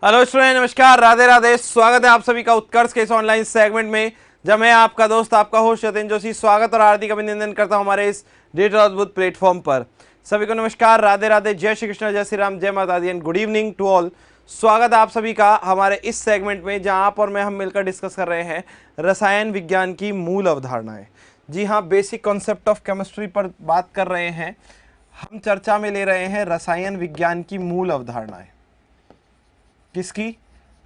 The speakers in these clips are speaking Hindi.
हेलो स्टूडेंट, नमस्कार, राधे राधे। स्वागत है आप सभी का उत्कर्ष के इस ऑनलाइन सेगमेंट में, जब मैं आपका दोस्त, आपका होस्ट यतीन जोशी स्वागत और हार्दिक अभिनंदन करता हूं हमारे इस डेट अद्भुत प्लेटफॉर्म पर। सभी को नमस्कार, राधे राधे, जय श्री कृष्ण, जय श्री राम, जय माता दी and good evening to all. स्वागत है आप सभी का हमारे इस सेगमेंट में, जहां आप और मैं हम मिलकर डिस्कस कर रहे हैं रसायन विज्ञान की मूल अवधारणाएं। जी हाँ, बेसिक कॉन्सेप्ट ऑफ केमिस्ट्री पर बात कर रहे हैं। हम चर्चा में ले रहे हैं रसायन विज्ञान की मूल अवधारणाएं। किसकी?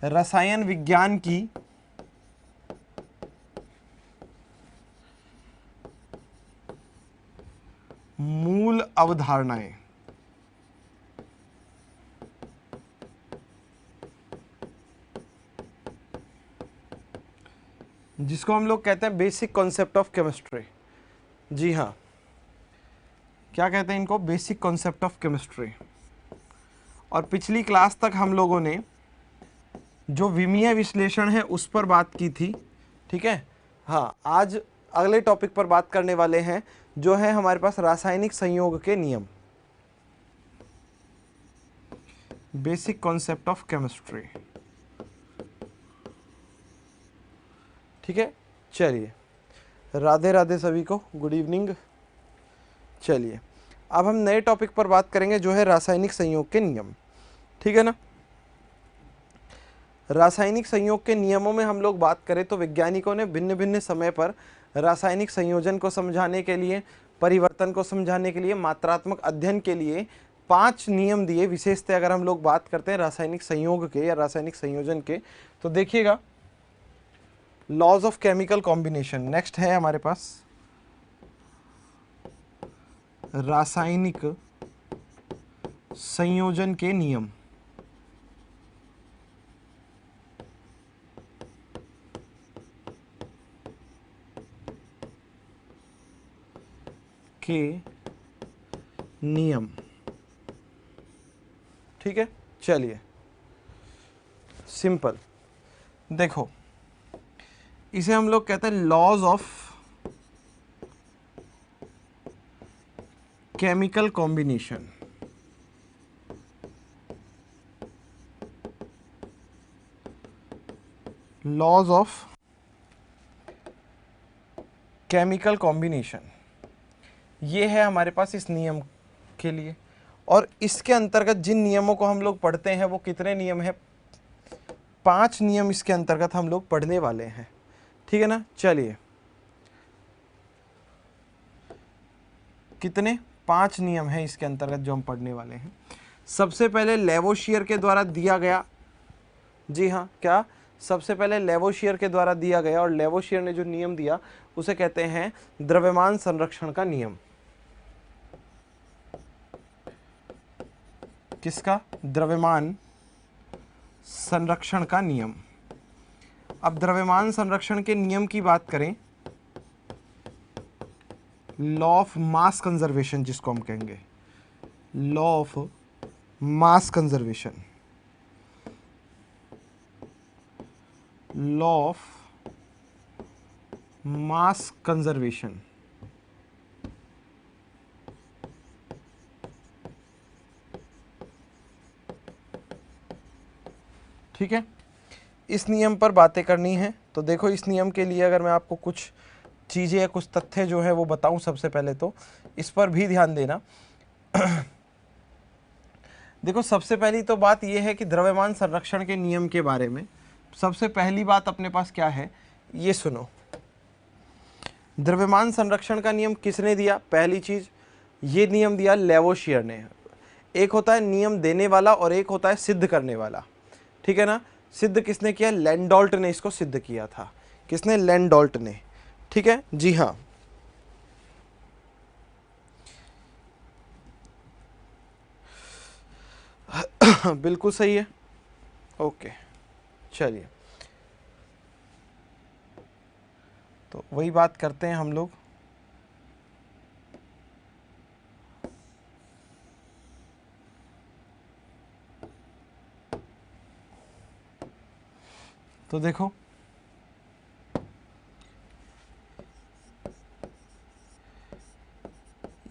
रसायन विज्ञान की मूल अवधारणाएं। जिसको हम लोग कहते हैं बेसिक कॉन्सेप्ट ऑफ केमिस्ट्री। जी हाँ, क्या कहते हैं इनको? Basic concept of chemistry. और पिछली क्लास तक हम लोगों ने जो विमीय विश्लेषण है उस पर बात की थी। ठीक है। हाँ, आज अगले टॉपिक पर बात करने वाले हैं, जो है हमारे पास रासायनिक संयोग के नियम। Basic concept of chemistry. ठीक है, चलिए, राधे राधे सभी को, गुड इवनिंग। चलिए, अब हम नए टॉपिक पर बात करेंगे, जो है रासायनिक संयोग के नियम। ठीक है ना। रासायनिक संयोग के नियमों में हम लोग बात करें तो वैज्ञानिकों ने भिन्न भिन्न समय पर रासायनिक संयोजन को समझाने के लिए, परिवर्तन को समझाने के लिए, मात्रात्मक अध्ययन के लिए 5 नियम दिए। विशेषतः अगर हम लोग बात करते हैं रासायनिक संयोग के या रासायनिक संयोजन के, तो देखिएगा, laws of chemical combination next है हमारे पास। रासायनिक संयोजन के नियम। के नियम। ठीक है, चलिए, सिंपल। देखो, इसे हम लोग कहते हैं laws of chemical combination. Laws of chemical combination, ये है हमारे पास इस नियम के लिए। और इसके अंतर्गत जिन नियमों को हम लोग पढ़ते हैं, वो कितने नियम हैं? 5 नियम इसके अंतर्गत हम लोग पढ़ने वाले हैं। ठीक है ना। चलिए, कितने? 5 नियम हैं इसके अंतर्गत जो हम पढ़ने वाले हैं। सबसे पहले लेवोशियर के द्वारा दिया गया। जी हाँ, क्या? सबसे पहले लेवोशियर के द्वारा दिया गया, और लेवोशियर ने जो नियम दिया उसे कहते हैं द्रव्यमान संरक्षण का नियम। किसका? द्रव्यमान संरक्षण का नियम। अब द्रव्यमान संरक्षण के नियम की बात करें, लॉ ऑफ मास कंजर्वेशन जिसको हम कहेंगे, law of mass conservation, law of mass conservation. ठीक है, इस नियम पर बातें करनी है। तो देखो, इस नियम के लिए अगर मैं आपको कुछ चीज़ें या कुछ तथ्य जो है वो बताऊं, सबसे पहले तो इस पर भी ध्यान देना। देखो, सबसे पहली तो बात यह है कि द्रव्यमान संरक्षण के नियम के बारे में सबसे पहली बात अपने पास क्या है, ये सुनो। द्रव्यमान संरक्षण का नियम किसने दिया? पहली चीज, ये नियम दिया लेवोशियर ने। एक होता है नियम देने वाला और एक होता है सिद्ध करने वाला। ठीक है ना। सिद्ध किसने किया? लैंडोल्ट ने इसको सिद्ध किया था। किसने? लैंडोल्ट ने। ठीक है, जी हाँ। बिल्कुल सही है। ओके, चलिए, तो वही बात करते हैं हम लोग। तो देखो,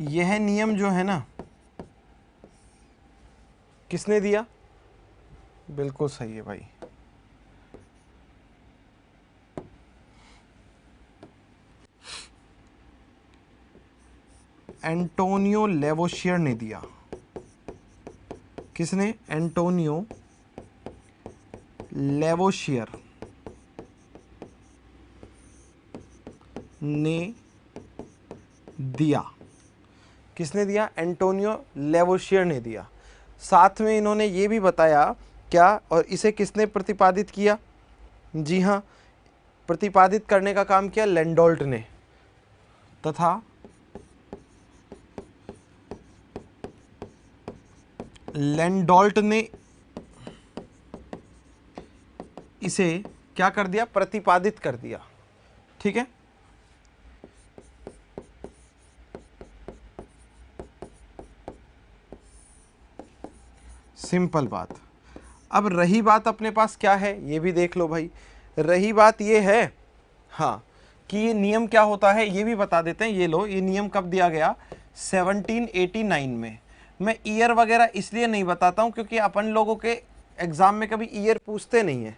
यह नियम जो है ना, किसने दिया? बिल्कुल सही है भाई। एंटोनियो लेवोशियर ने दिया। किसने? एंटोनियो लेवोशियर ने दिया। किसने दिया? एंटोनियो लेवोशियर ने दिया। साथ में इन्होंने ये भी बताया क्या, और इसे किसने प्रतिपादित किया? जी हाँ, प्रतिपादित करने का काम किया लैंडोल्ट ने, तथा लैंडोल्ट ने इसे क्या कर दिया? प्रतिपादित कर दिया। ठीक है, सिंपल बात। अब रही बात अपने पास क्या है, ये भी देख लो भाई। रही बात ये है, हाँ, कि ये नियम क्या होता है ये भी बता देते हैं। ये लो, ये नियम कब दिया गया? 1789 में। मैं ईयर वगैरह इसलिए नहीं बताता हूँ क्योंकि अपन लोगों के एग्जाम में कभी ईयर पूछते नहीं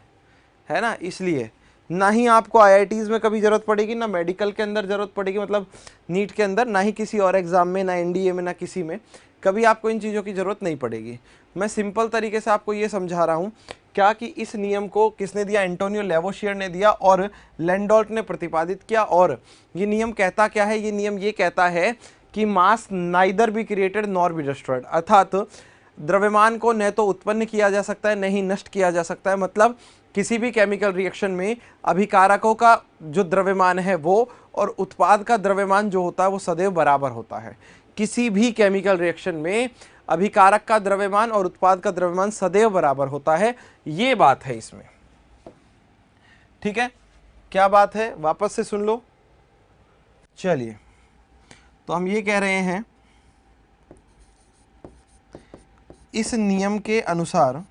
है ना, इसलिए। ना ही आपको आईआईटीज़ में कभी ज़रूरत पड़ेगी, ना मेडिकल के अंदर ज़रूरत पड़ेगी, मतलब नीट के अंदर, ना ही किसी और एग्ज़ाम में, ना एनडीए में, ना किसी में कभी आपको इन चीज़ों की ज़रूरत नहीं पड़ेगी। मैं सिंपल तरीके से आपको ये समझा रहा हूँ क्या, कि इस नियम को किसने दिया? एंटोनियो लेवोशियर ने दिया और लैंडोल्ट ने प्रतिपादित किया। और ये नियम कहता क्या है? ये नियम ये कहता है कि mass neither be created nor be destroyed, अर्थात द्रव्यमान को न तो उत्पन्न किया जा सकता है, न ही नष्ट किया जा सकता है। मतलब किसी भी केमिकल रिएक्शन में अभिकारकों का जो द्रव्यमान है वो, और उत्पाद का द्रव्यमान जो होता है वो सदैव बराबर होता है। किसी भी केमिकल रिएक्शन में अभिकारक का द्रव्यमान और उत्पाद का द्रव्यमान सदैव बराबर होता है। ये बात है इसमें। ठीक है, क्या बात है वापस से सुन लो। चलिए, तो हम ये कह रहे हैं, इस नियम के अनुसार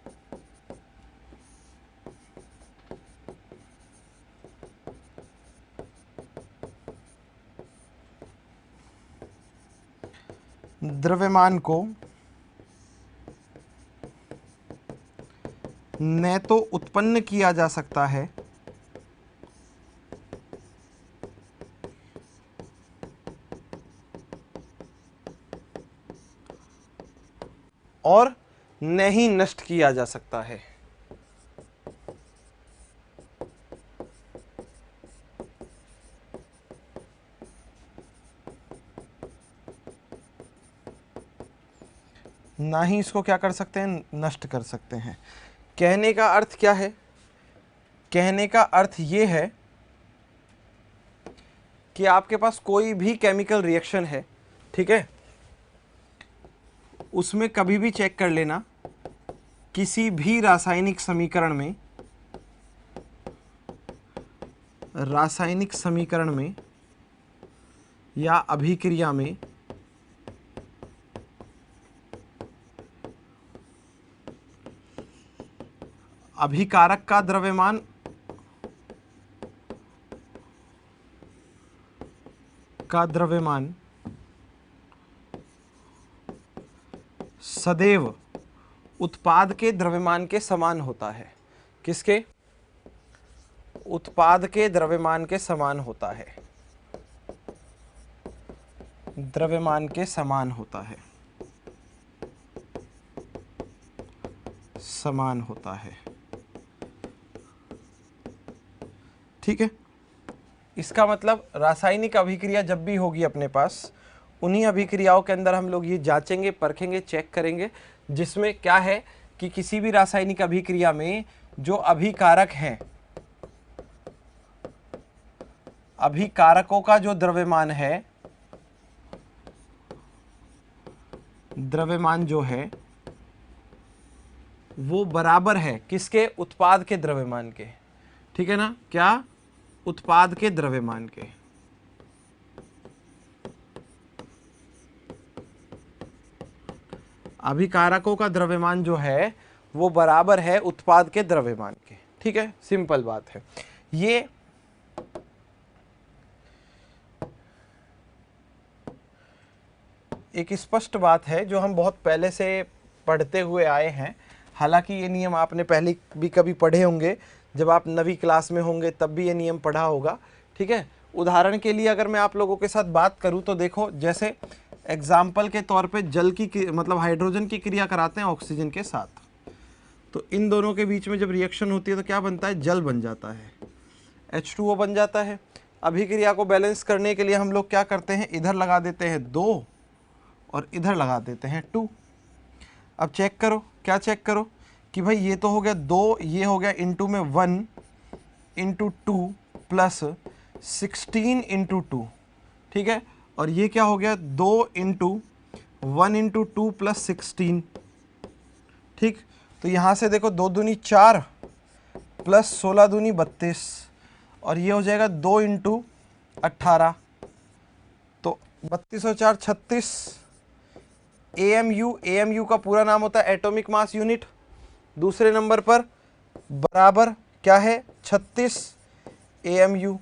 द्रव्यमान को न तो उत्पन्न किया जा सकता है, और न ही नष्ट किया जा सकता है। ना ही इसको क्या कर सकते हैं? नष्ट कर सकते हैं। कहने का अर्थ क्या है? कहने का अर्थ ये है कि आपके पास कोई भी केमिकल रिएक्शन है, ठीक है, उसमें कभी भी चेक कर लेना, किसी भी रासायनिक समीकरण में, रासायनिक समीकरण में या अभिक्रिया में अभिकारक का द्रव्यमान सदैव उत्पाद के द्रव्यमान के समान होता है। किसके? उत्पाद के द्रव्यमान के समान होता है। द्रव्यमान के समान होता है, समान होता है। ठीक है, इसका मतलब रासायनिक अभिक्रिया जब भी होगी अपने पास, उन्हीं अभिक्रियाओं के अंदर हम लोग ये जांचेंगे, परखेंगे, चेक करेंगे, जिसमें क्या है कि किसी भी रासायनिक अभिक्रिया में जो अभिकारक हैं, अभिकारकों का जो द्रव्यमान है, द्रव्यमान जो है वो बराबर है किसके? उत्पाद के द्रव्यमान के। ठीक है ना, क्या? उत्पाद के द्रव्यमान के। अभिकारकों का द्रव्यमान जो है वो बराबर है उत्पाद के द्रव्यमान के। ठीक है, सिंपल बात है। ये एक स्पष्ट बात है जो हम बहुत पहले से पढ़ते हुए आए हैं। हालांकि ये नियम आपने पहले भी कभी पढ़े होंगे, जब आप 9वीं क्लास में होंगे तब भी ये नियम पढ़ा होगा। ठीक है, उदाहरण के लिए अगर मैं आप लोगों के साथ बात करूं तो देखो, जैसे एग्जाम्पल के तौर पे जल की मतलब हाइड्रोजन की क्रिया कराते हैं ऑक्सीजन के साथ, तो इन दोनों के बीच में जब रिएक्शन होती है तो क्या बनता है, जल बन जाता है, H2O बन जाता है। अभिक्रिया को बैलेंस करने के लिए हम लोग क्या करते हैं, इधर लगा देते हैं 2 और इधर लगा देते हैं 2। अब चेक करो, क्या चेक करो कि भाई ये तो हो गया 2, ये हो गया इंटू में 1 इंटू 2 प्लस 16 इंटू 2। ठीक है, और ये क्या हो गया 2 इंटू 1 इंटू 2 प्लस 16। ठीक, तो यहाँ से देखो 2 दूनी 4 प्लस 16 दूनी 32, और ये हो जाएगा 2 इंटू 18, तो 32 और 4 36 AMU। AMU का पूरा नाम होता है एटॉमिक मास यूनिट। दूसरे नंबर पर बराबर क्या है, 36 AMU।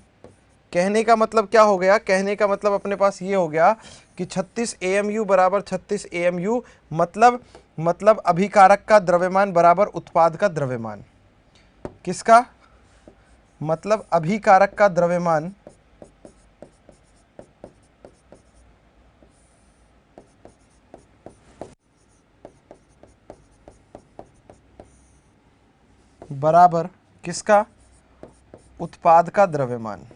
कहने का मतलब क्या हो गया, कहने का मतलब अपने पास ये हो गया कि 36 AMU बराबर 36 AMU, मतलब अभिकारक का द्रव्यमान बराबर उत्पाद का द्रव्यमान। किसका, मतलब अभिकारक का द्रव्यमान बराबर किसका, उत्पाद का द्रव्यमान।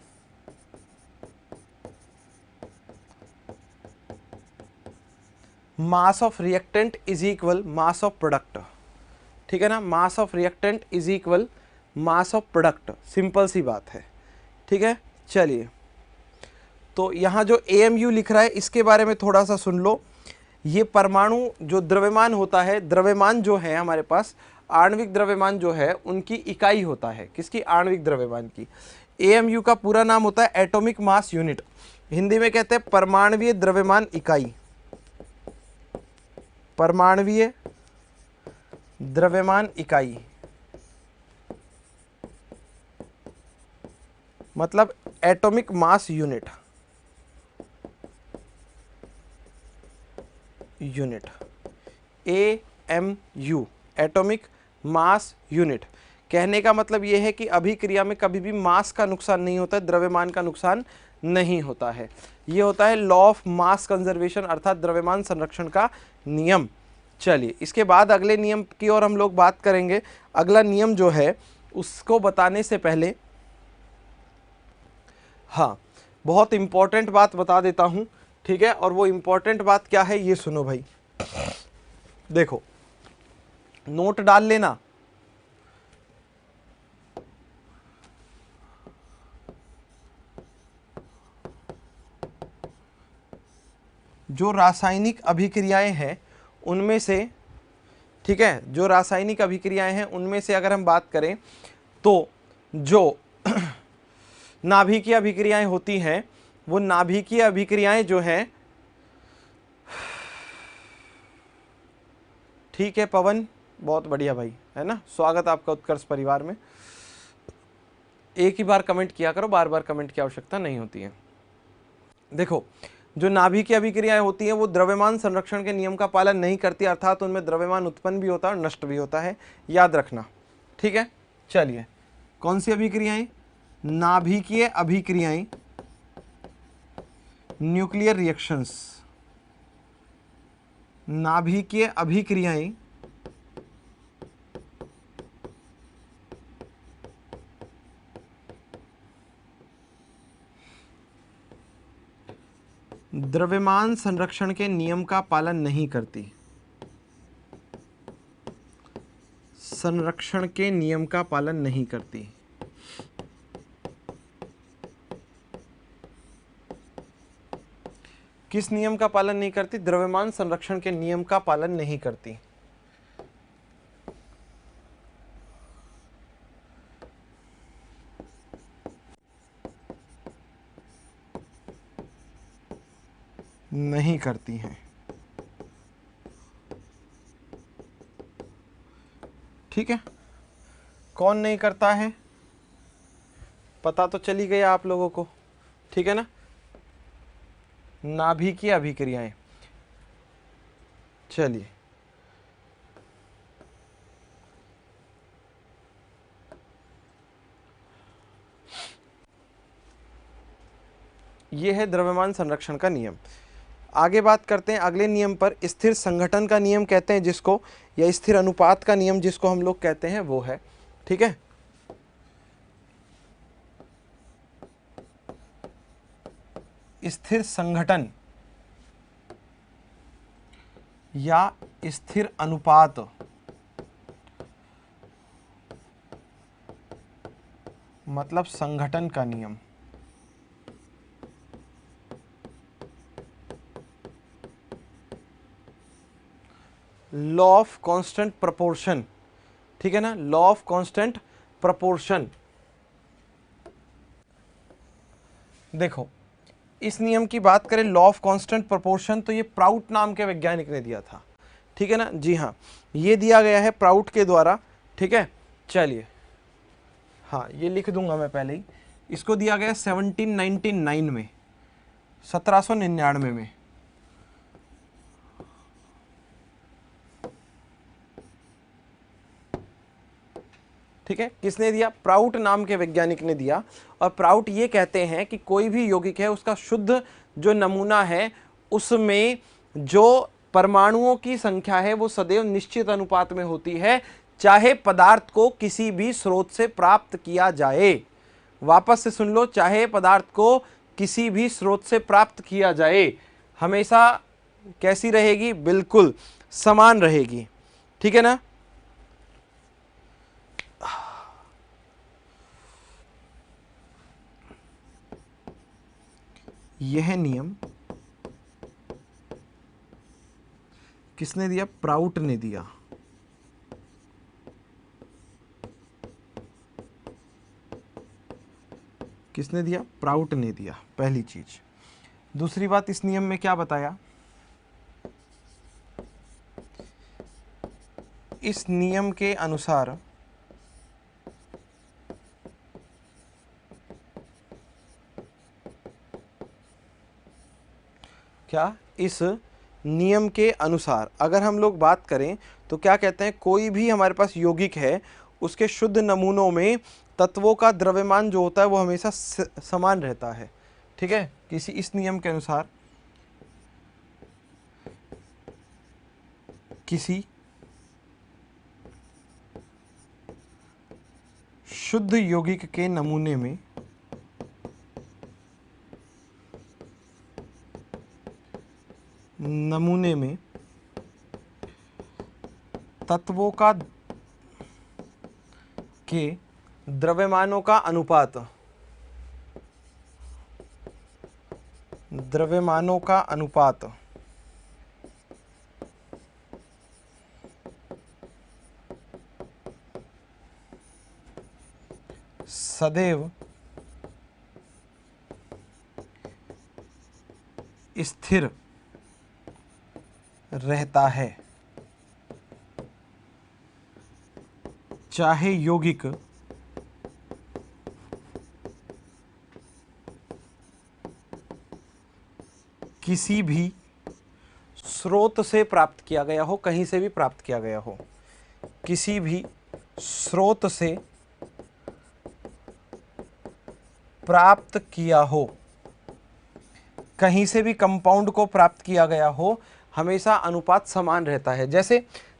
Mass of reactant is equal mass of product. ठीक है ना, mass of reactant is equal mass of product, simple सी बात है। ठीक है, चलिए, तो यहाँ जो AMU लिख रहा है इसके बारे में थोड़ा सा सुन लो। ये परमाणु जो द्रव्यमान होता है, द्रव्यमान जो है हमारे पास, आणविक द्रव्यमान जो है उनकी इकाई होता है, किसकी, आणविक द्रव्यमान की। AMU का पूरा नाम होता है एटॉमिक मास यूनिट, हिंदी में कहते हैं परमाणवीय द्रव्यमान इकाई, परमाणवीय द्रव्यमान इकाई, मतलब atomic mass unit, AMU atomic mass unit. कहने का मतलब यह है कि अभिक्रिया में कभी भी मास का नुकसान नहीं होता है, द्रव्यमान का नुकसान नहीं होता है। ये होता है लॉ ऑफ मास कंजर्वेशन, अर्थात द्रव्यमान संरक्षण का नियम। चलिए, इसके बाद अगले नियम की ओर हम लोग बात करेंगे। अगला नियम जो है उसको बताने से पहले, हाँ, बहुत इंपॉर्टेंट बात बता देता हूं। ठीक है, और वो इंपॉर्टेंट बात क्या है ये सुनो भाई, देखो नोट डाल लेना। जो रासायनिक अभिक्रियाएं हैं उनमें से, ठीक है, जो रासायनिक अभिक्रियाएं हैं उनमें से अगर हम बात करें तो जो नाभिकीय अभिक्रियाएं होती हैं, वो नाभिकीय अभिक्रियाएं जो हैं, ठीक है पवन, बहुत बढ़िया भाई, है ना, स्वागत आपका उत्कर्ष परिवार में। एक ही बार कमेंट किया करो, बार बार कमेंट की आवश्यकता नहीं होती है। देखो, जो नाभिकीय अभिक्रियाएं होती हैं वो द्रव्यमान संरक्षण के नियम का पालन नहीं करती, अर्थात उनमें द्रव्यमान उत्पन्न भी होता है और नष्ट भी होता है, याद रखना। ठीक है, चलिए, कौन सी अभिक्रियाएं, नाभिकीय अभिक्रियाएं, न्यूक्लियर रिएक्शंस, नाभिकीय अभिक्रियाएं द्रव्यमान संरक्षण के नियम का पालन नहीं करती, संरक्षण के नियम का पालन नहीं करती। किस नियम का पालन नहीं करती, द्रव्यमान संरक्षण के नियम का पालन नहीं करती। नहीं करती हैं। ठीक है, कौन नहीं करता है, पता तो चली गई आप लोगों को। ठीक है ना, नाभिकीय अभिक्रियाएं। चलिए, ये है द्रव्यमान संरक्षण का नियम। आगे बात करते हैं अगले नियम पर, स्थिर संघटन का नियम कहते हैं जिसको, या स्थिर अनुपात का नियम जिसको हम लोग कहते हैं, वो है, ठीक है। स्थिर संघटन या स्थिर अनुपात मतलब संघटन का नियम। लॉ ऑफ कांस्टेंट प्रोपोर्शन, ठीक है ना, लॉ ऑफ कांस्टेंट प्रोपोर्शन। देखो इस नियम की बात करें, लॉ ऑफ कांस्टेंट प्रोपोर्शन, तो ये प्राउट नाम के वैज्ञानिक ने दिया था, ठीक है ना, जी हाँ, ये दिया गया है प्राउट के द्वारा, ठीक है। चलिए हाँ, ये लिख दूंगा मैं पहले ही, इसको दिया गया 1799 में, 1799 में, ठीक है। किसने दिया? प्राउट नाम के वैज्ञानिक ने दिया। और प्राउट ये कहते हैं कि कोई भी यौगिक है उसका शुद्ध जो नमूना है उसमें जो परमाणुओं की संख्या है वो सदैव निश्चित अनुपात में होती है, चाहे पदार्थ को किसी भी स्रोत से प्राप्त किया जाए। वापस से सुन लो, चाहे पदार्थ को किसी भी स्रोत से प्राप्त किया जाए, हमेशा कैसी रहेगी? बिल्कुल समान रहेगी, ठीक है ना। यह नियम किसने दिया? प्राउट ने दिया। किसने दिया? प्राउट ने दिया, पहली चीज। दूसरी बात, इस नियम में क्या बताया? इस नियम के अनुसार क्या? इस नियम के अनुसार अगर हम लोग बात करें तो क्या कहते हैं, कोई भी हमारे पास यौगिक है उसके शुद्ध नमूनों में तत्वों का द्रव्यमान जो होता है वो हमेशा समान रहता है, ठीक है। किसी इस नियम के अनुसार किसी शुद्ध यौगिक के नमूने में तत्वों का के द्रव्यमानों का अनुपात, सदैव स्थिर रहता है, चाहे यौगिक किसी भी स्रोत से प्राप्त किया गया हो, कहीं से भी प्राप्त किया गया हो, किसी भी स्रोत से प्राप्त किया हो, कहीं से भी कंपाउंड को प्राप्त किया गया हो, हमेशा अनुपात समान रहता है।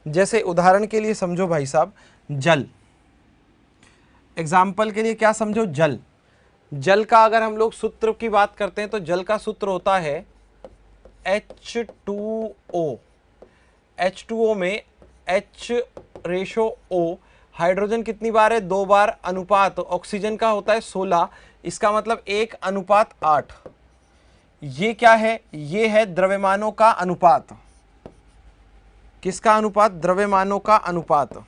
जैसे उदाहरण के लिए समझो भाई साहब, जल, एग्जाम्पल के लिए क्या समझो, जल का अगर हम लोग सूत्र की बात करते हैं तो जल का सूत्र होता है H2O। H2O में H/O, हाइड्रोजन कितनी बार है? 2 बार। अनुपात ऑक्सीजन का होता है 16, इसका मतलब 1:8। ये क्या है? ये है द्रव्यमानों का अनुपात। किसका अनुपात? द्रव्यमानों का अनुपात।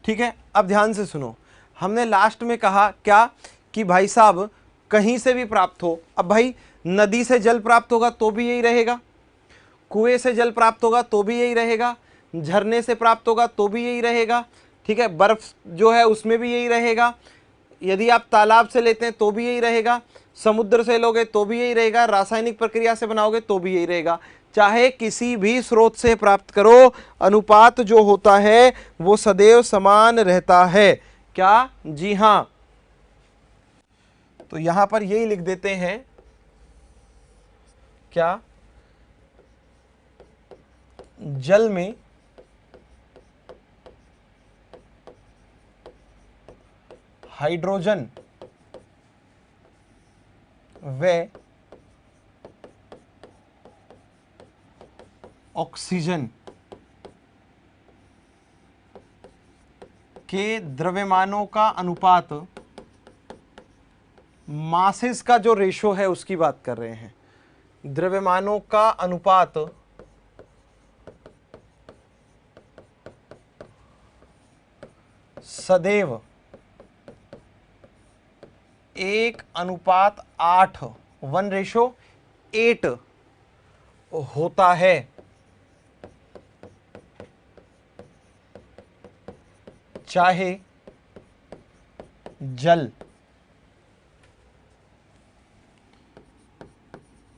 ठीक है। अब ध्यान से सुनो, हमने लास्ट में कहा क्या कि भाई साहब कहीं से भी प्राप्त हो। अब भाई नदी से जल प्राप्त होगा तो भी यही रहेगा, कुएं से जल प्राप्त होगा तो भी यही रहेगा, झरने से प्राप्त होगा तो भी यही रहेगा, ठीक है। बर्फ जो है उसमें भी यही रहेगा, यदि आप तालाब से लेते हैं तो भी यही रहेगा, समुद्र से लोगे तो भी यही रहेगा, रासायनिक प्रक्रिया से बनाओगे तो भी यही रहेगा। चाहे किसी भी स्रोत से प्राप्त करो, अनुपात जो होता है वो सदैव समान रहता है। क्या? जी हां। तो यहां पर यही लिख देते हैं, क्या? जल में हाइड्रोजन व ऑक्सीजन के द्रव्यमानों का अनुपात, मासेस का जो रेशो है उसकी बात कर रहे हैं, द्रव्यमानों का अनुपात सदैव 1:8, 1:8 होता है, चाहे जल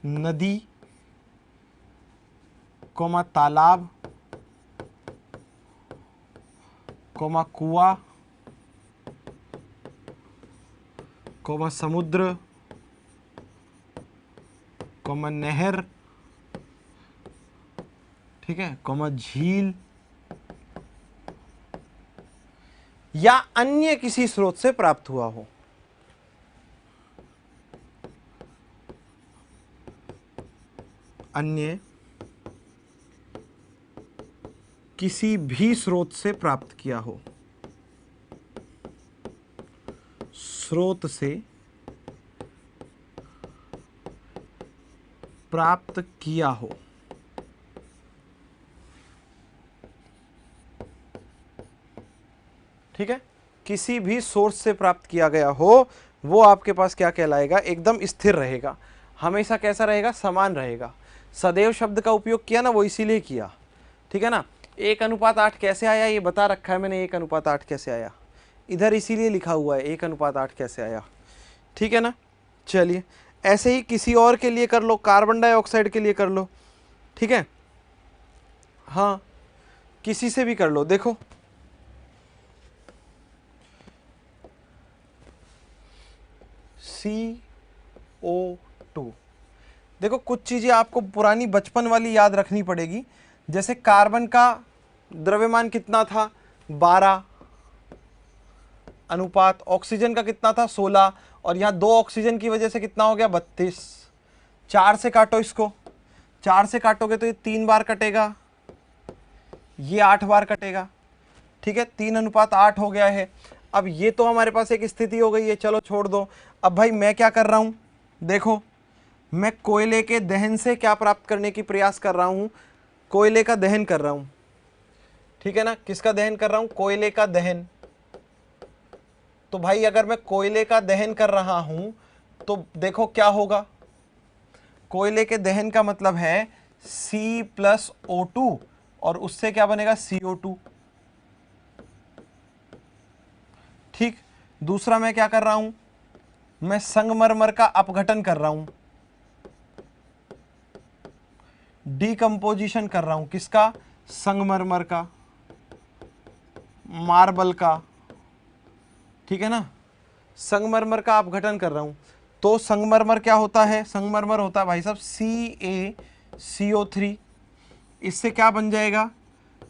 नदी, तालाब, कुआं, समुद्र, नहर, ठीक है, झील या अन्य किसी स्रोत से प्राप्त हुआ हो। अन्य किसी भी स्रोत से प्राप्त किया हो, स्रोत से प्राप्त किया हो। ठीक है, किसी भी सोर्स से प्राप्त किया गया हो वो आपके पास क्या कहलाएगा? एकदम स्थिर रहेगा, हमेशा कैसा रहेगा? समान रहेगा। सदैव शब्द का उपयोग किया ना, वो इसीलिए किया, ठीक है ना। 1:8 कैसे आया ये बता रखा है मैंने, 1:8 कैसे आया इधर इसीलिए लिखा हुआ है 1:8 कैसे आया, ठीक है ना। चलिए ऐसे ही किसी और के लिए कर लो, कार्बन डाइऑक्साइड के लिए कर लो, ठीक है, हाँ किसी से भी कर लो। देखो CO2, देखो कुछ चीजें आपको पुरानी बचपन वाली याद रखनी पड़ेगी। जैसे कार्बन का द्रव्यमान कितना था? 12 अनुपात, ऑक्सीजन का कितना था? 16, और यहाँ 2 ऑक्सीजन की वजह से कितना हो गया? 32। 4 से काटो इसको, 4 से काटोगे तो ये 3 बार कटेगा, ये 8 बार कटेगा, ठीक है, 3:8 हो गया है। अब ये तो हमारे पास एक स्थिति हो गई है, चलो छोड़ दो। अब भाई मैं क्या कर रहा हूं? देखो मैं कोयले के दहन से क्या प्राप्त करने की प्रयास कर रहा हूं? कोयले का दहन कर रहा हूं, ठीक है ना। किसका दहन कर रहा हूं? कोयले का दहन। तो भाई अगर मैं कोयले का दहन कर रहा हूं तो देखो क्या होगा, कोयले के दहन का मतलब है C+O2 और उससे क्या बनेगा? CO2, ठीक। दूसरा मैं क्या कर रहा हूं? मैं संगमरमर का अपघटन कर रहा हूं, डिकम्पोजिशन कर रहा हूं। किसका? संगमरमर का, मार्बल का, ठीक है ना, संगमरमर का अपघटन कर रहा हूं। तो संगमरमर क्या होता है? संगमरमर होता है भाई साहब CaCO3, इससे क्या बन जाएगा?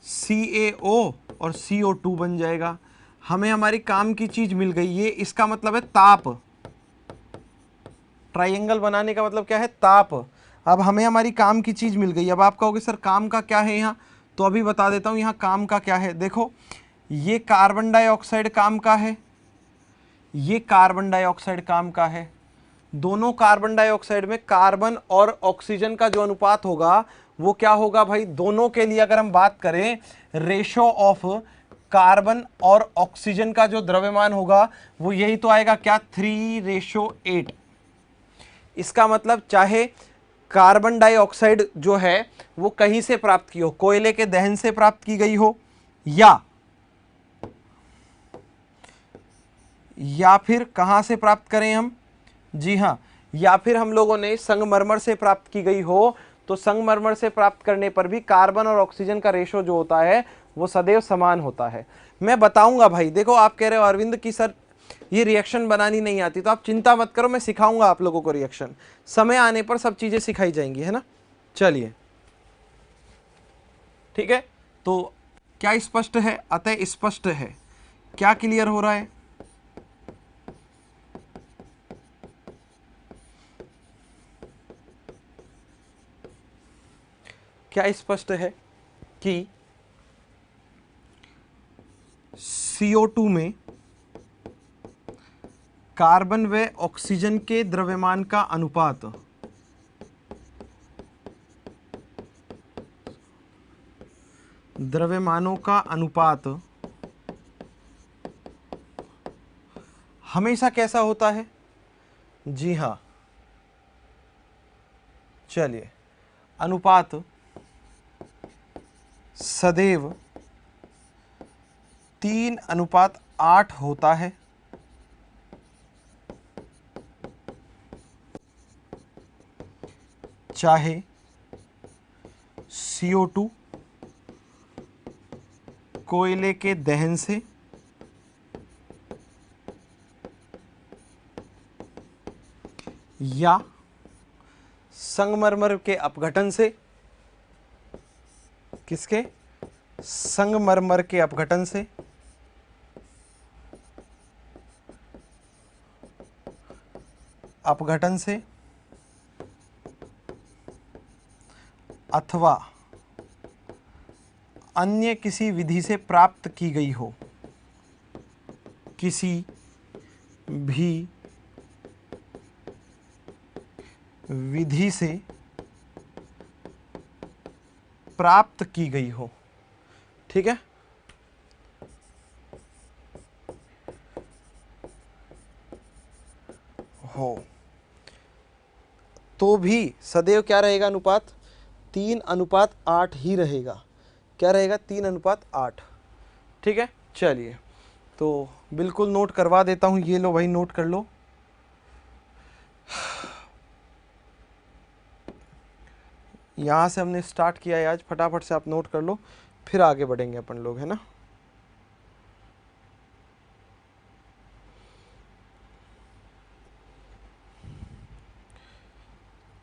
CaO और CO2 बन जाएगा। हमें हमारी काम की चीज मिल गई, ये इसका मतलब है ताप। ट्राइंगल बनाने का मतलब क्या है? ताप। अब हमें हमारी काम की चीज मिल गई। अब आप कहोगे सर काम का क्या है यहाँ, तो अभी बता देता हूँ यहाँ काम का क्या है। देखो ये कार्बन डाइऑक्साइड काम का है, ये कार्बन डाइऑक्साइड काम का है। दोनों कार्बन डाइऑक्साइड में कार्बन और ऑक्सीजन का जो अनुपात होगा वो क्या होगा भाई? दोनों के लिए अगर हम बात करें, रेशो ऑफ कार्बन और ऑक्सीजन का जो द्रव्यमान होगा वो यही तो आएगा, क्या? 3:8। इसका मतलब चाहे कार्बन डाइऑक्साइड जो है वो कहीं से प्राप्त की हो, कोयले के दहन से प्राप्त की गई हो, या फिर कहां से प्राप्त करें हम? जी हां, या फिर हम लोगों ने संगमरमर से प्राप्त की गई हो, तो संगमरमर से प्राप्त करने पर भी कार्बन और ऑक्सीजन का रेशो जो होता है वो सदैव समान होता है। मैं बताऊंगा भाई, देखो आप कह रहे हो अरविंद की सर ये रिएक्शन बनानी नहीं आती, तो आप चिंता मत करो, मैं सिखाऊंगा आप लोगों को रिएक्शन, समय आने पर सब चीजें सिखाई जाएंगी, है ना। चलिए ठीक है, तो क्या स्पष्ट है? अतः स्पष्ट है। क्या क्लियर हो रहा है? क्या स्पष्ट है कि CO2 में कार्बन व ऑक्सीजन के द्रव्यमान का अनुपात द्रव्यमानों का अनुपात हमेशा कैसा होता है? जी हाँ, चलिए, अनुपात सदैव 3:8 होता है। चाहे CO2 कोयले के दहन से या संगमरमर के अपघटन से। किसके? संगमरमर के अपघटन से। अपघटन से अथवा अन्य किसी विधि से प्राप्त की गई हो। किसी भी विधि से प्राप्त की गई हो। ठीक है, हो तो भी सदैव क्या रहेगा? अनुपात 3:8 ही रहेगा। क्या रहेगा? 3:8। ठीक है, चलिए, तो बिल्कुल नोट करवा देता हूं, ये लो भाई, नोट कर लो। यहां से हमने स्टार्ट किया है आज, फटाफट से आप नोट कर लो, फिर आगे बढ़ेंगे अपन लोग, है ना।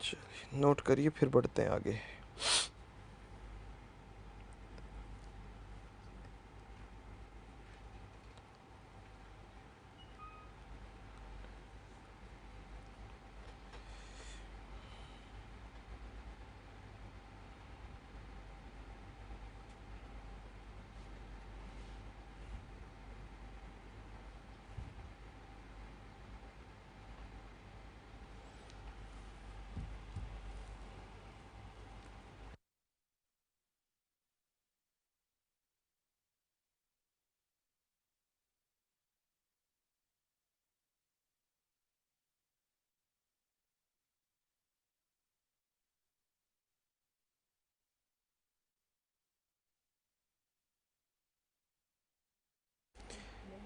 चलिए नोट करिए, फिर बढ़ते हैं आगे।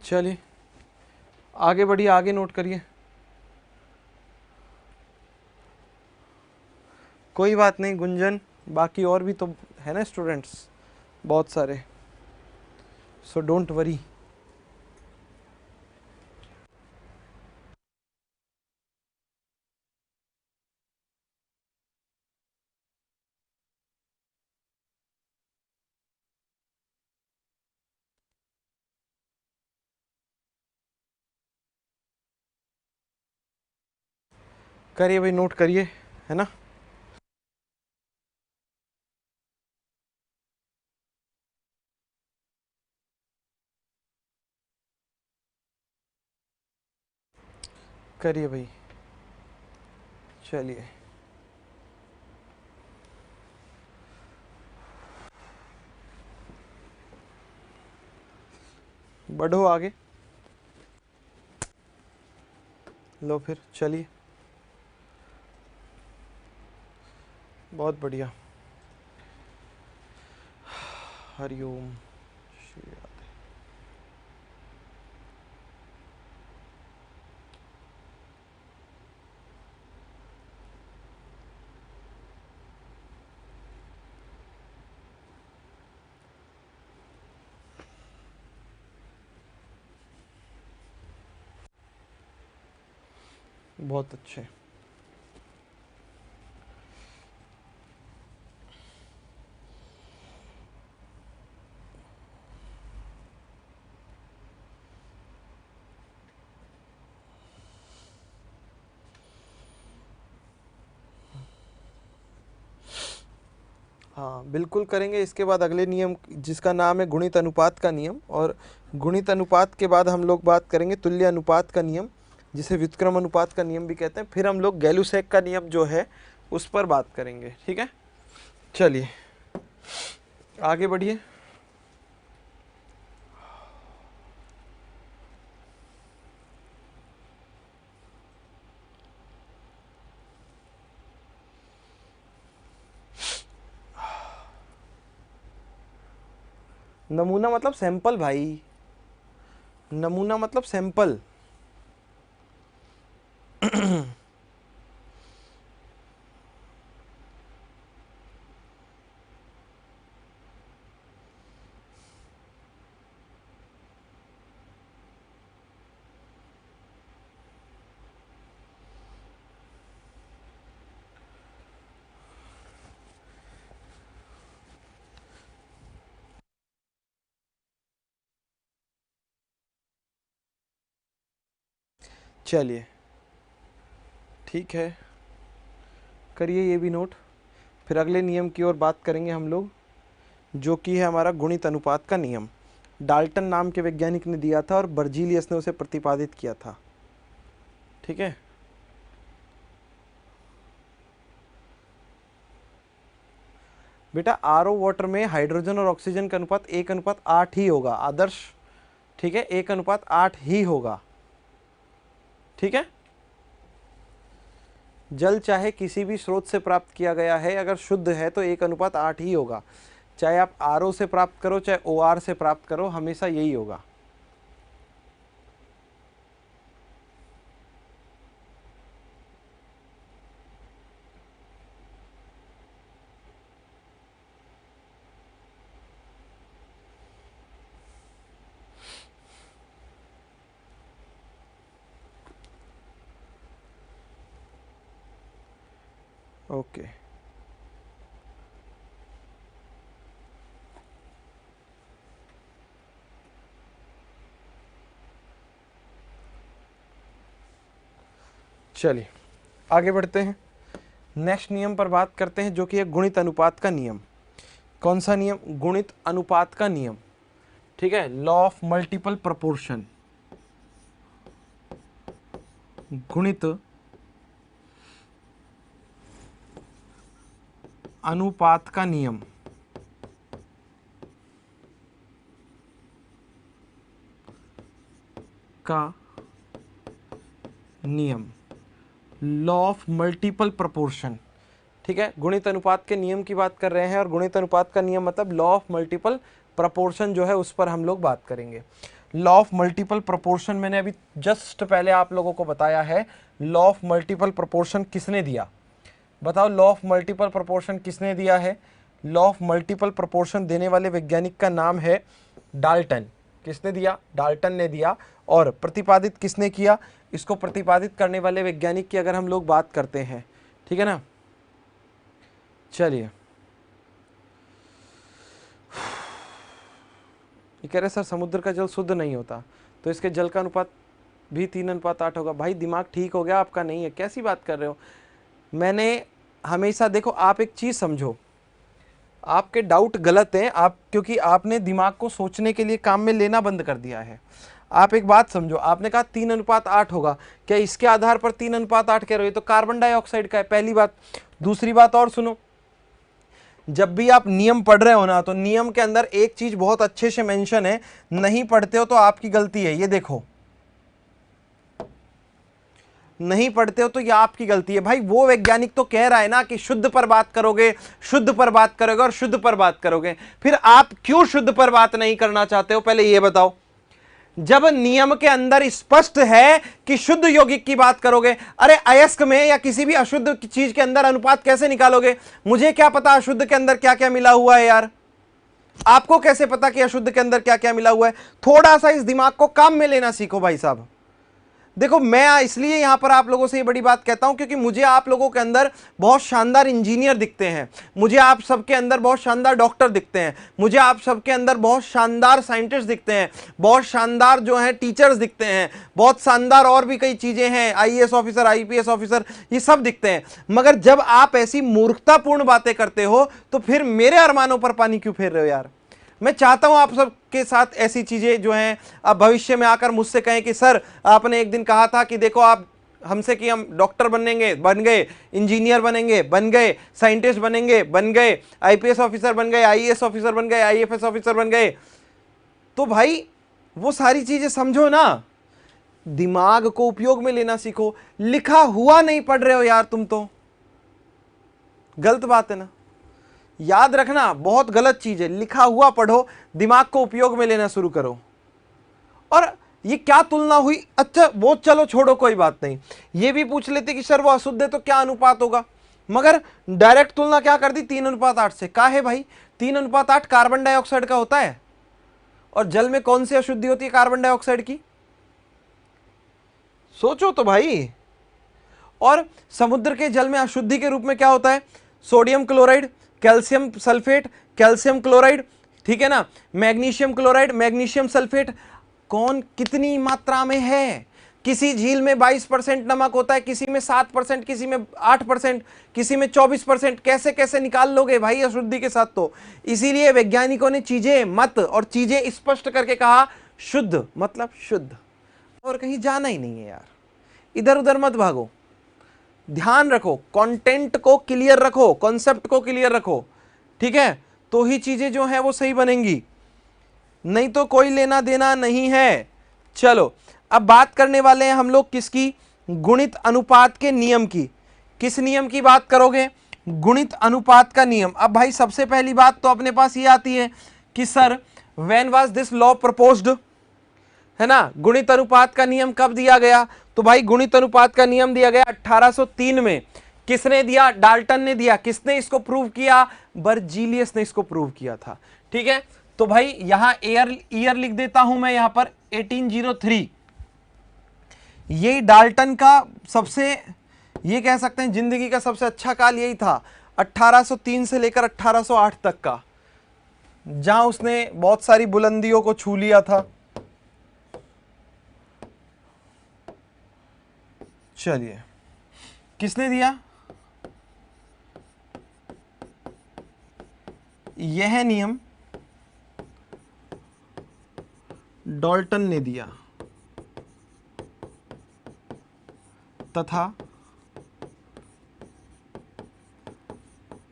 चलिए आगे बढ़िए, आगे नोट करिए। कोई बात नहीं गुंजन, बाकी और भी तो है ना स्टूडेंट्स, बहुत सारे, सो डोंट वरी। करिए भाई, नोट करिए, है ना। करिए भाई, चलिए बढ़ो आगे। लो फिर चलिए, बहुत बढ़िया। हरिओम श्री राधे। बहुत अच्छे। हाँ बिल्कुल करेंगे। इसके बाद अगले नियम जिसका नाम है गुणित अनुपात का नियम, और गुणित अनुपात के बाद हम लोग बात करेंगे तुल्य अनुपात का नियम, जिसे व्युत्क्रम अनुपात का नियम भी कहते हैं। फिर हम लोग गैलुसेक का नियम जो है उस पर बात करेंगे। ठीक है, चलिए आगे बढ़िए। नमूना मतलब सैंपल भाई, नमूना मतलब सैंपल। चलिए ठीक है, करिए ये भी नोट। फिर अगले नियम की ओर बात करेंगे हम लोग, जो कि है हमारा गुणित अनुपात का नियम। डाल्टन नाम के वैज्ञानिक ने दिया था और बर्जीलियस ने उसे प्रतिपादित किया था। ठीक है, बेटा आरओ वाटर में हाइड्रोजन और ऑक्सीजन का अनुपात 1:8 ही होगा आदर्श। ठीक है, 1:8 ही होगा। ठीक है, जल चाहे किसी भी स्रोत से प्राप्त किया गया है, अगर शुद्ध है तो 1:8 ही होगा। चाहे आप आरओ से प्राप्त करो चाहे ओआर से प्राप्त करो, हमेशा यही होगा। ओके, चलिए आगे बढ़ते हैं। नेक्स्ट नियम पर बात करते हैं, जो कि है गुणित अनुपात का नियम। कौन सा नियम? गुणित अनुपात का नियम। ठीक है, लॉ ऑफ मल्टीपल प्रोपोर्शन, गुणित अनुपात का नियम। का नियम, लॉ ऑफ मल्टीपल प्रोपोर्शन। ठीक है, गुणित अनुपात के नियम की बात कर रहे हैं, और गुणित अनुपात का नियम मतलब लॉ ऑफ मल्टीपल प्रोपोर्शन जो है उस पर हम लोग बात करेंगे। लॉ ऑफ मल्टीपल प्रोपोर्शन मैंने अभी जस्ट पहले आप लोगों को बताया है। लॉ ऑफ मल्टीपल प्रोपोर्शन किसने दिया? बताओ, लॉ ऑफ मल्टीपल प्रोपोर्शन किसने दिया है? लॉ ऑफ मल्टीपल प्रोपोर्शन देने वाले वैज्ञानिक का नाम है डाल्टन। किसने दिया? डाल्टन ने दिया। और प्रतिपादित किसने किया? इसको प्रतिपादित करने वाले वैज्ञानिक की अगर हम लोग बात करते हैं, ठीक है ना। चलिए, ये कह रहे सर समुद्र का जल शुद्ध नहीं होता, तो इसके जल का अनुपात भी 3:8 होगा। भाई दिमाग ठीक हो गया आपका? नहीं है, कैसी बात कर रहे हो? मैंने हमेशा, देखो आप एक चीज समझो, आपके डाउट गलत हैं आप, क्योंकि आपने दिमाग को सोचने के लिए काम में लेना बंद कर दिया है। आप एक बात समझो, आपने कहा 3:8 होगा, क्या इसके आधार पर 3:8 कह रहे हो? तो कार्बन डाइऑक्साइड का है, पहली बात। दूसरी बात और सुनो, जब भी आप नियम पढ़ रहे हो ना, तो नियम के अंदर एक चीज बहुत अच्छे से मेंशन है, नहीं पढ़ते हो तो आपकी गलती है। ये देखो, नहीं पढ़ते हो तो यह आपकी गलती है। भाई वो वैज्ञानिक तो कह रहा है ना कि शुद्ध पर बात करोगे, शुद्ध पर बात करोगे और शुद्ध पर बात करोगे, फिर आप क्यों शुद्ध पर बात नहीं करना चाहते हो? पहले यह बताओ। जब नियम के अंदर स्पष्ट है कि शुद्ध यौगिक की बात करोगे, अरे अयस्क में या किसी भी अशुद्ध चीज के अंदर अनुपात कैसे निकालोगे? मुझे क्या पता अशुद्ध के अंदर क्या क्या मिला हुआ है यार? आपको कैसे पता कि अशुद्ध के अंदर क्या क्या मिला हुआ है? थोड़ा सा इस दिमाग को काम में लेना सीखो भाई साहब। देखो मैं इसलिए यहां पर आप लोगों से ये बड़ी बात कहता हूं क्योंकि मुझे आप लोगों के अंदर बहुत शानदार इंजीनियर दिखते हैं, मुझे आप सबके अंदर बहुत शानदार डॉक्टर दिखते हैं, मुझे आप सबके अंदर बहुत शानदार साइंटिस्ट दिखते हैं, बहुत शानदार जो है टीचर्स दिखते हैं, बहुत शानदार और भी कई चीजें हैं, आईएएस ऑफिसर, आईपीएस ऑफिसर, ये सब दिखते हैं। मगर जब आप ऐसी मूर्खतापूर्ण बातें करते हो तो फिर मेरे अरमानों पर पानी क्यों फेर रहे हो यार। मैं चाहता हूं आप सबके साथ ऐसी चीजें जो हैं आप भविष्य में आकर मुझसे कहें कि सर आपने एक दिन कहा था कि देखो आप हमसे कि हम डॉक्टर बनेंगे, बन गए, इंजीनियर बनेंगे, बन गए, साइंटिस्ट बनेंगे, बन गए, आईपीएस ऑफिसर बन गए, आईएएस ऑफिसर बन गए, आईएफएस ऑफिसर बन गए। तो भाई वो सारी चीजें समझो ना, दिमाग को उपयोग में लेना सीखो। लिखा हुआ नहीं पढ़ रहे हो यार तुम, तो गलत बात है ना, याद रखना बहुत गलत चीज है। लिखा हुआ पढ़ो, दिमाग को उपयोग में लेना शुरू करो। और ये क्या तुलना हुई, अच्छा वो चलो छोड़ो कोई बात नहीं, ये भी पूछ लेते कि सर वो अशुद्ध है तो क्या अनुपात होगा, मगर डायरेक्ट तुलना क्या कर दी 3:8 से। का है भाई 3:8 कार्बन डाइऑक्साइड का होता है, और जल में कौन सी अशुद्धि होती है कार्बन डाइऑक्साइड की, सोचो तो भाई। और समुद्र के जल में अशुद्धि के रूप में क्या होता है, sodium chloride, calcium sulphate, calcium chloride, ठीक है ना, मैग्नीशियम क्लोराइड, मैग्नीशियम सल्फेट। कौन कितनी मात्रा में है, किसी झील में 22% नमक होता है, किसी में 7%, किसी में 8%, किसी में 24%। कैसे कैसे निकाल लोगे भाई अशुद्धि के साथ। तो इसीलिए वैज्ञानिकों ने चीजें मत और चीजें स्पष्ट करके कहा शुद्ध मतलब शुद्ध, और कहीं जाना ही नहीं है यार, इधर उधर मत भागो, ध्यान रखो, कंटेंट को क्लियर रखो, कॉन्सेप्ट को क्लियर रखो, ठीक है, तो ही चीजें जो है वो सही बनेंगी, नहीं तो कोई लेना देना नहीं है। चलो अब बात करने वाले हैं हम लोग किसकी, गुणित अनुपात के नियम की। किस नियम की बात करोगे, गुणित अनुपात का नियम। अब भाई सबसे पहली बात तो अपने पास ये आती है कि sir when was this law proposed, है ना, गुणित अनुपात का नियम कब दिया गया। तो भाई गुणित अनुपात का नियम दिया गया 1803 में। किसने दिया, डाल्टन ने दिया। किसने इसको प्रूव किया, बर्जीलियस ने इसको प्रूव किया था, ठीक है। तो भाई यहां ईयर लिख देता हूं मैं यहां पर 1803। ये डाल्टन का सबसे, ये कह सकते हैं जिंदगी का सबसे अच्छा काल यही था, 1803 से लेकर 1808 तक का, जहां उसने बहुत सारी बुलंदियों को छू लिया था। चलिए किसने दिया, यह नियम डाल्टन ने दिया तथा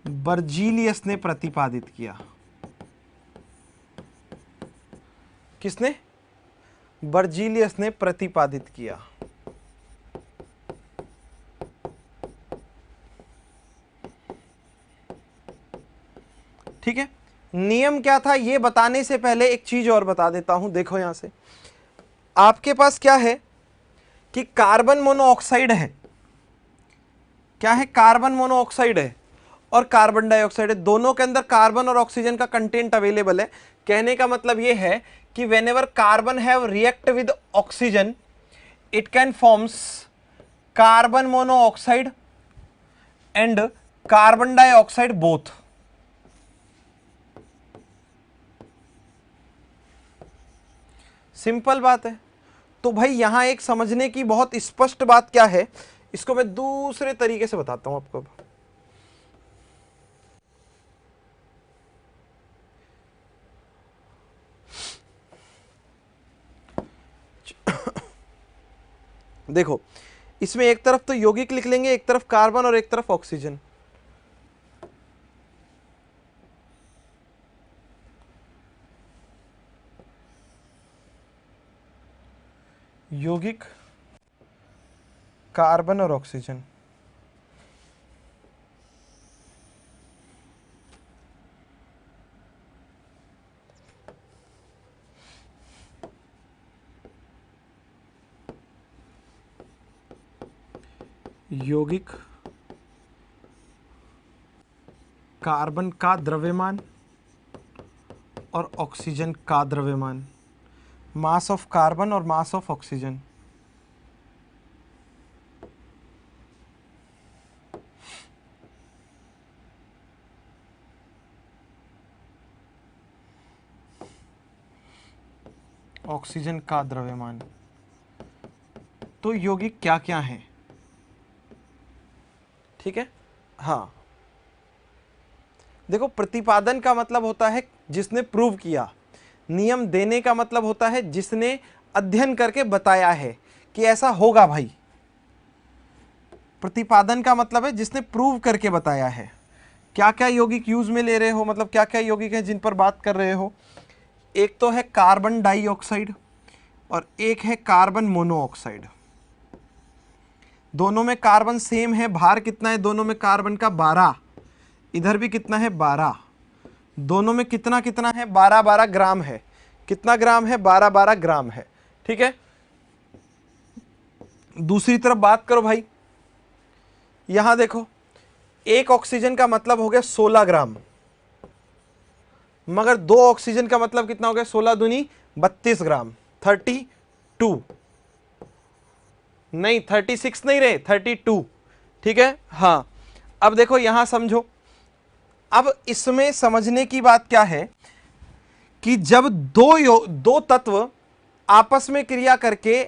बर्जीलियस ने प्रतिपादित किया। किसने, बर्जीलियस ने प्रतिपादित किया। ठीक है, नियम क्या था ये बताने से पहले एक चीज और बता देता हूं। देखो यहां से आपके पास क्या है कि कार्बन मोनोऑक्साइड है, क्या है, कार्बन मोनोऑक्साइड है और कार्बन डाइऑक्साइड है। दोनों के अंदर कार्बन और ऑक्सीजन का कंटेंट अवेलेबल है। कहने का मतलब यह है कि whenever carbon have react with oxygen it can forms carbon monoxide and carbon dioxide both. Simple बात है। तो भाई यहां एक समझने की बहुत स्पष्ट बात क्या है, इसको मैं दूसरे तरीके से बताता हूं आपको। देखो इसमें एक तरफ तो यौगिक लिख लेंगे, एक तरफ कार्बन और एक तरफ ऑक्सीजन। यौगिक कार्बन और ऑक्सीजन, यौगिक कार्बन का द्रव्यमान और ऑक्सीजन का द्रव्यमान, मास ऑफ कार्बन और मास ऑफ ऑक्सीजन। ऑक्सीजन का द्रव्यमान। तो यौगिक क्या क्या हैं? ठीक है, हाँ देखो, प्रतिपादन का मतलब होता है जिसने प्रूव किया, नियम देने का मतलब होता है जिसने अध्ययन करके बताया है कि ऐसा होगा भाई। प्रतिपादन का मतलब है जिसने प्रूव करके बताया है। क्या क्या यौगिक यूज में ले रहे हो, मतलब क्या क्या यौगिक है जिन पर बात कर रहे हो? एक तो है कार्बन डाइऑक्साइड और एक है कार्बन मोनोऑक्साइड। दोनों में कार्बन सेम है। भार कितना है दोनों में? कार्बन का 12, इधर भी कितना है? 12। दोनों में कितना कितना है? 12-12 ग्राम है। कितना ग्राम है? 12-12 ग्राम है। ठीक है, दूसरी तरफ बात करो भाई, यहां देखो, एक ऑक्सीजन का मतलब हो गया 16 ग्राम, मगर दो ऑक्सीजन का मतलब कितना हो गया? 16 दूनी 32 ग्राम, 32 नहीं, 36 नहीं रहे, 32। ठीक है, हाँ अब देखो यहां समझो। अब इसमें समझने की बात क्या है कि जब दो तत्व आपस में क्रिया करके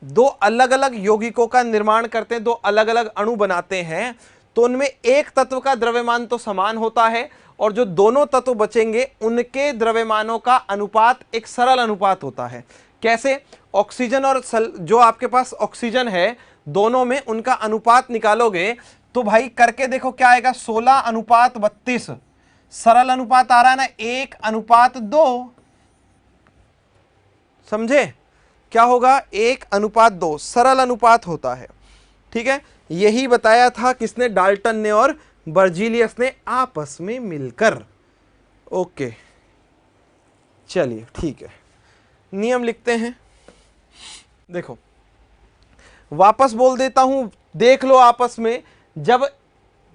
दो अलग अलग यौगिकों का निर्माण करते हैं, दो अलग अलग अणु बनाते हैं, तो उनमें एक तत्व का द्रव्यमान तो समान होता है और जो दोनों तत्व बचेंगे उनके द्रव्यमानों का अनुपात एक सरल अनुपात होता है। कैसे? ऑक्सीजन और जो आपके पास ऑक्सीजन है, दोनों में उनका अनुपात निकालोगे तो भाई करके देखो क्या आएगा? 16:32। सरल अनुपात आ रहा है ना, 1:2। समझे? क्या होगा? 1:2 सरल अनुपात होता है। ठीक है, यही बताया था किसने? डाल्टन ने और बर्जीलियस ने आपस में मिलकर। ओके चलिए ठीक है, नियम लिखते हैं। देखो वापस बोल देता हूं, देख लो आपस में, जब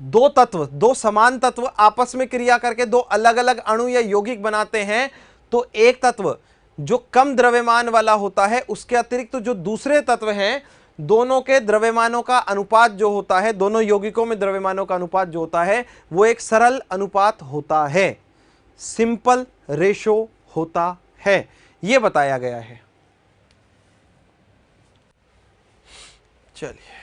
दो तत्व, दो समान तत्व आपस में क्रिया करके दो अलग अलग अणु या यौगिक बनाते हैं, तो एक तत्व जो कम द्रव्यमान वाला होता है, उसके अतिरिक्त तो जो दूसरे तत्व हैं, दोनों के द्रव्यमानों का अनुपात जो होता है, दोनों यौगिकों में द्रव्यमानों का अनुपात जो होता है, वो एक सरल अनुपात होता है, सिंपल रेशो होता है, यह बताया गया है। चलिए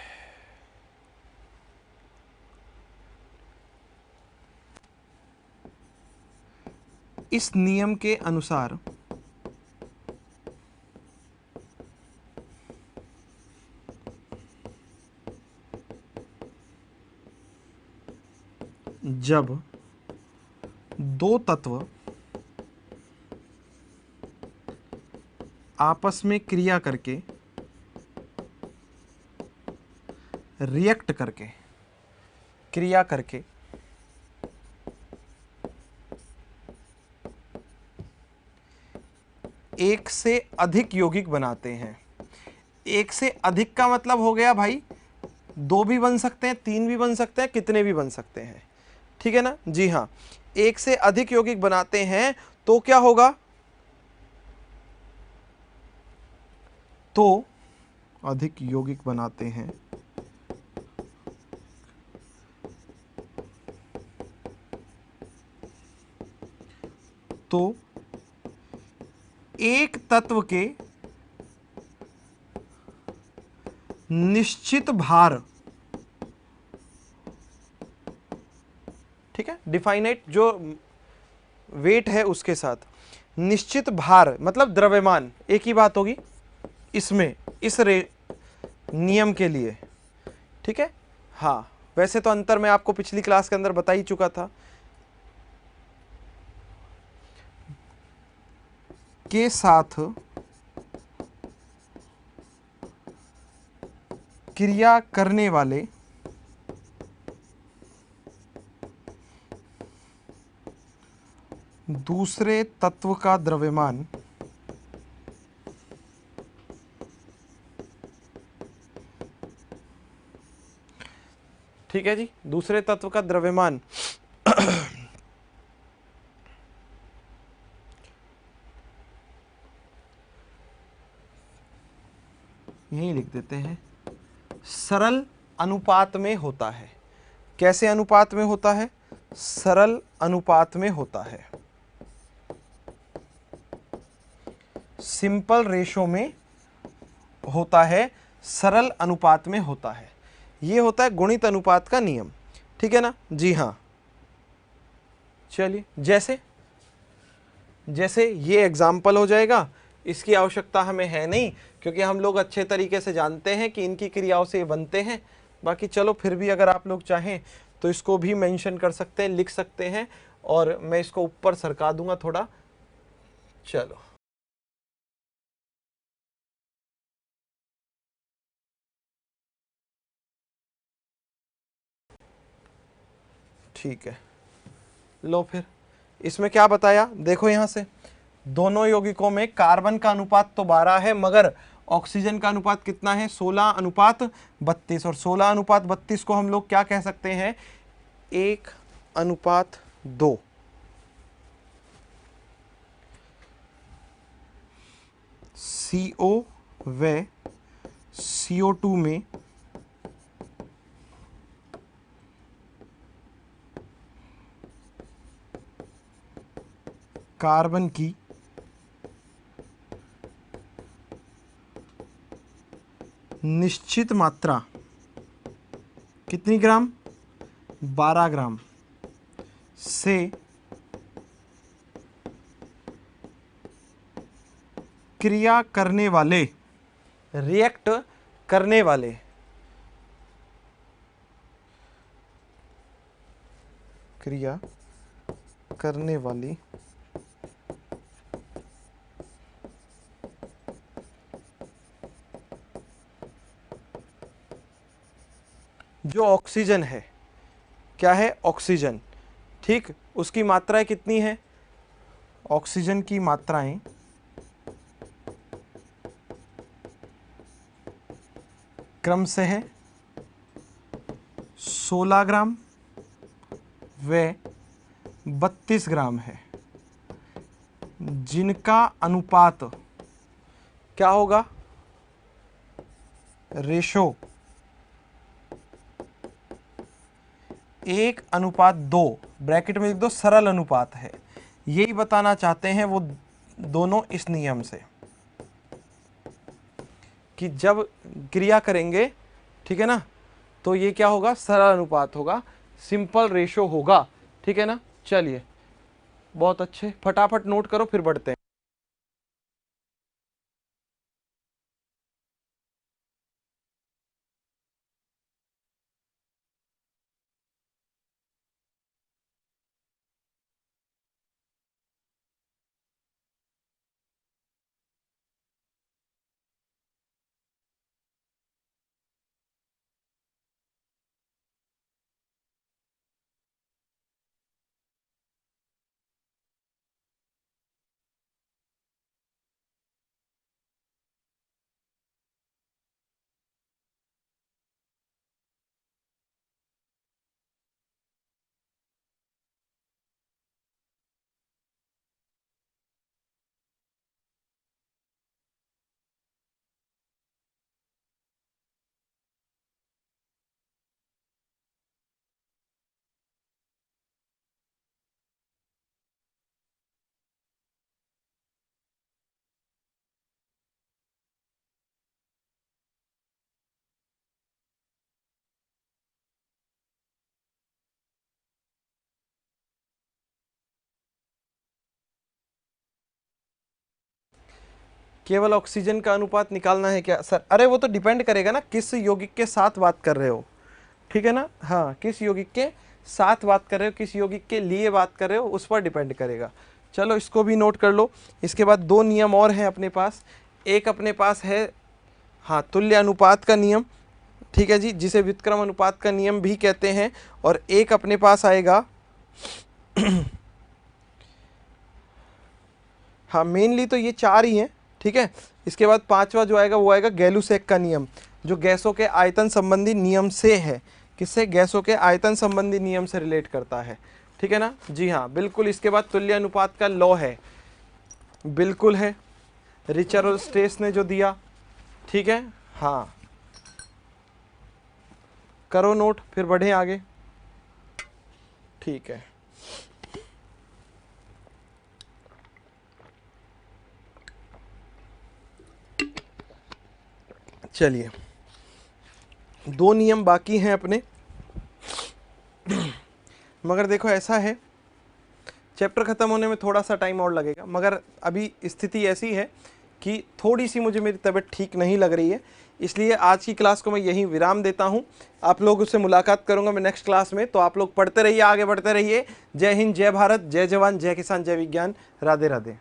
इस नियम के अनुसार जब दो तत्व आपस में क्रिया करके, रिएक्ट करके, क्रिया करके एक से अधिक यौगिक बनाते हैं। एक से अधिक का मतलब हो गया भाई, दो भी बन सकते हैं, तीन भी बन सकते हैं, कितने भी बन सकते हैं। ठीक है ना? जी हाँ, एक से अधिक यौगिक बनाते हैं तो क्या होगा? तो अधिक यौगिक बनाते हैं तो एक तत्व के निश्चित भार, ठीक है, डिफाइनाइट जो वेट है उसके साथ निश्चित भार मतलब द्रव्यमान, एक ही बात होगी इसमें, इस नियम के लिए। ठीक है, हाँ वैसे तो अंतर मैं आपको पिछली क्लास के अंदर बता ही चुका था, के साथ क्रिया करने वाले दूसरे तत्व का द्रव्यमान ठीक है जी, दूसरे तत्व का द्रव्यमान यहीं लिख देते हैं, सरल अनुपात में होता है। कैसे अनुपात में होता है? सरल अनुपात में होता है। सिंपल रेशो में होता है, सरल अनुपात में होता है। ये होता है गुणित अनुपात का नियम, ठीक है ना? जी हाँ। चलिए, जैसे जैसे ये एग्जाम्पल हो जाएगा, इसकी आवश्यकता हमें है नहीं क्योंकि हम लोग अच्छे तरीके से जानते हैं कि इनकी क्रियाओं से ये बनते हैं। बाकी चलो फिर भी अगर आप लोग चाहें तो इसको भी मेंशन कर सकते हैं, लिख सकते हैं, और मैं इसको ऊपर सरका दूंगा थोड़ा। चलो, ठीक है। लो फिर इसमें क्या बताया, देखो यहां से दोनों यौगिकों में कार्बन का अनुपात तो 12 है, मगर ऑक्सीजन का अनुपात कितना है? 16:32। और 16:32 को हम लोग क्या कह सकते हैं? 1:2। CO व CO2 में कार्बन की निश्चित मात्रा कितनी ग्राम? 12 ग्राम से क्रिया करने वाले, रिएक्ट करने वाले क्रिया करने वाली जो ऑक्सीजन है, क्या है? ऑक्सीजन, ठीक। उसकी मात्राएं कितनी है? ऑक्सीजन की मात्राएं क्रम से है 16 ग्राम व 32 ग्राम है, जिनका अनुपात क्या होगा? रेशो 1:2, ब्रैकेट में लिख दो, सरल अनुपात है। यही बताना चाहते हैं वो दोनों इस नियम से कि जब क्रिया करेंगे, ठीक है ना, तो ये क्या होगा? सरल अनुपात होगा, सिंपल रेशो होगा, ठीक है ना? चलिए, बहुत अच्छे, फटाफट नोट करो फिर बढ़ते हैं। केवल ऑक्सीजन का अनुपात निकालना है क्या सर? अरे वो तो डिपेंड करेगा ना किस यौगिक के साथ बात कर रहे हो, ठीक है ना? हाँ, किस यौगिक के साथ बात कर रहे हो, किस यौगिक के लिए बात कर रहे हो, उस पर डिपेंड करेगा। चलो, इसको भी नोट कर लो। इसके बाद दो नियम और हैं अपने पास। एक अपने पास है, हाँ, तुल्य अनुपात का नियम, ठीक है जी, जिसे व्युत्क्रम अनुपात का नियम भी कहते हैं। और एक अपने पास आएगा हाँ, मेनली तो ये चार ही हैं, ठीक है। इसके बाद पांचवा जो आएगा वो आएगा गैलुसेक का नियम, जो गैसों के आयतन संबंधी नियम से है। किससे? गैसों के आयतन संबंधी नियम से रिलेट करता है, ठीक है ना? जी हाँ, बिल्कुल। इसके बाद तुल्य अनुपात का लॉ है, बिल्कुल है, रिचर और स्ट्रेस ने जो दिया, ठीक है। हाँ, करो नोट, फिर बढ़े आगे, ठीक है। चलिए, 2 नियम बाकी हैं अपने, मगर देखो ऐसा है, चैप्टर ख़त्म होने में थोड़ा सा टाइम और लगेगा, मगर अभी स्थिति ऐसी है कि थोड़ी सी मुझे मेरी तबीयत ठीक नहीं लग रही है, इसलिए आज की क्लास को मैं यहीं विराम देता हूं। आप लोगों से मुलाकात करूंगा मैं नेक्स्ट क्लास में, तो आप लोग पढ़ते रहिए, आगे बढ़ते रहिए। जय हिंद, जय भारत, जय जवान, जय किसान, जय विज्ञान। राधे राधे।